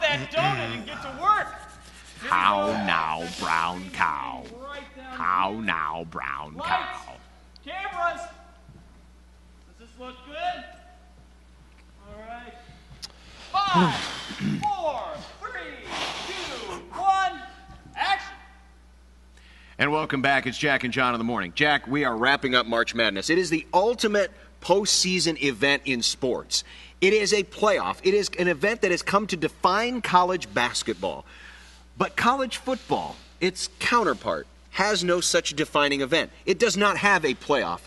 that donut and get to work. How now, brown cow? How now, brown cow? Cameras. Does this look good? All right. 5, 4, 3, 2, 1, action. And welcome back. It's Jack and John in the morning. Jack, we are wrapping up March Madness. It is the ultimate postseason event in sports. It is a playoff. It is an event that has come to define college basketball. But college football, its counterpart, has no such defining event. It does not have a playoff.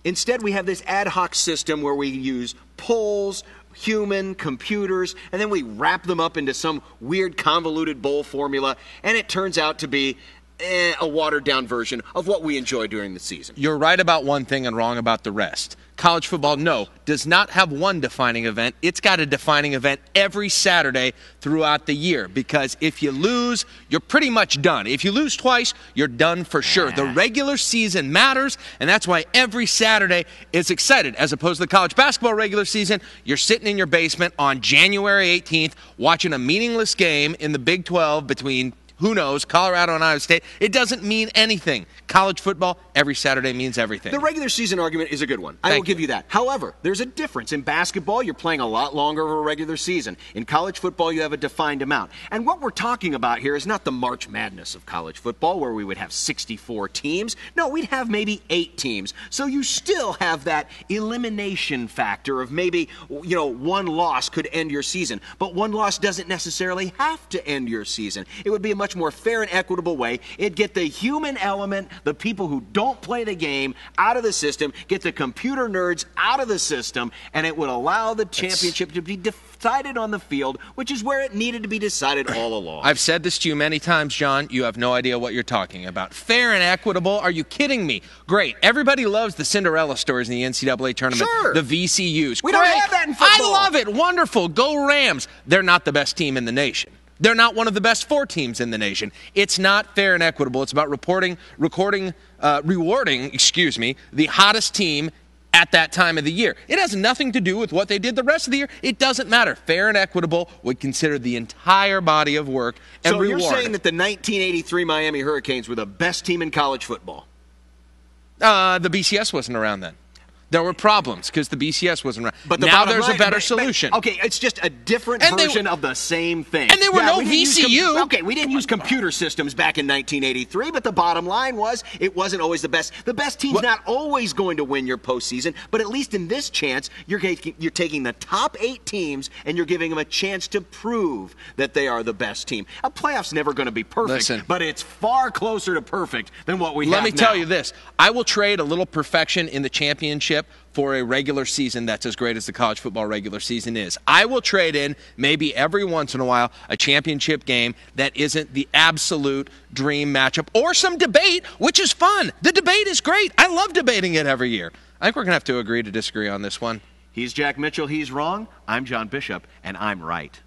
Instead, we have this ad hoc system where we use polls, human, computers, and then we wrap them up into some weird convoluted bowl formula, and it turns out to be a watered-down version of what we enjoy during the season. You're right about one thing and wrong about the rest. College football, does not have one defining event. It's got a defining event every Saturday throughout the year, because if you lose, you're pretty much done. If you lose twice, you're done for sure. The regular season matters, and that's why every Saturday is excited. As opposed to the college basketball regular season, you're sitting in your basement on January 18th watching a meaningless game in the Big 12 between who knows, Colorado and Iowa State. It doesn't mean anything. College football, every Saturday means everything. The regular season argument is a good one. I will give you that. However, there's a difference. In basketball, you're playing a lot longer of a regular season. In college football, you have a defined amount. And what we're talking about here is not the March Madness of college football, where we would have 64 teams. No, we'd have maybe 8 teams. So you still have that elimination factor of maybe, one loss could end your season. But one loss doesn't necessarily have to end your season. It would be a much more fair and equitable way. It'd get the human element, the people who don't play the game, out of the system, get the computer nerds out of the system, and it would allow the championship to be decided on the field, which is where it needed to be decided all along. I've said this to you many times, John. You have no idea what you're talking about. Fair and equitable? Are you kidding me? Great. Everybody loves the Cinderella stories in the NCAA tournament. Sure. The VCUs. We don't have that in football. I love it. Wonderful. Go Rams. They're not the best team in the nation. They're not one of the best 4 teams in the nation. It's not fair and equitable. It's about rewarding, the hottest team at that time of the year. It has nothing to do with what they did the rest of the year. It doesn't matter. Fair and equitable would consider the entire body of work and reward. So you're saying that the 1983 Miami Hurricanes were the best team in college football? The BCS wasn't around then. There were problems because the BCS wasn't around. But now there's a better solution. Okay, it's just a different version of the same thing. And there were no VCU. We didn't use computer systems back in 1983, but the bottom line was it wasn't always the best. The best team's not always going to win your postseason, but at least in this chance, you're taking the top 8 teams and you're giving them a chance to prove that they are the best team. A playoff's never going to be perfect, but it's far closer to perfect than what we have now. Let me tell you this. I will trade a little perfection in the championship for a regular season that's as great as the college football regular season is. I will trade in, maybe every once in a while, a championship game that isn't the absolute dream matchup, or some debate, which is fun. The debate is great. I love debating it every year. I think we're going to have to agree to disagree on this one. He's Jack Mitchell. He's wrong. I'm John Bishop, and I'm right.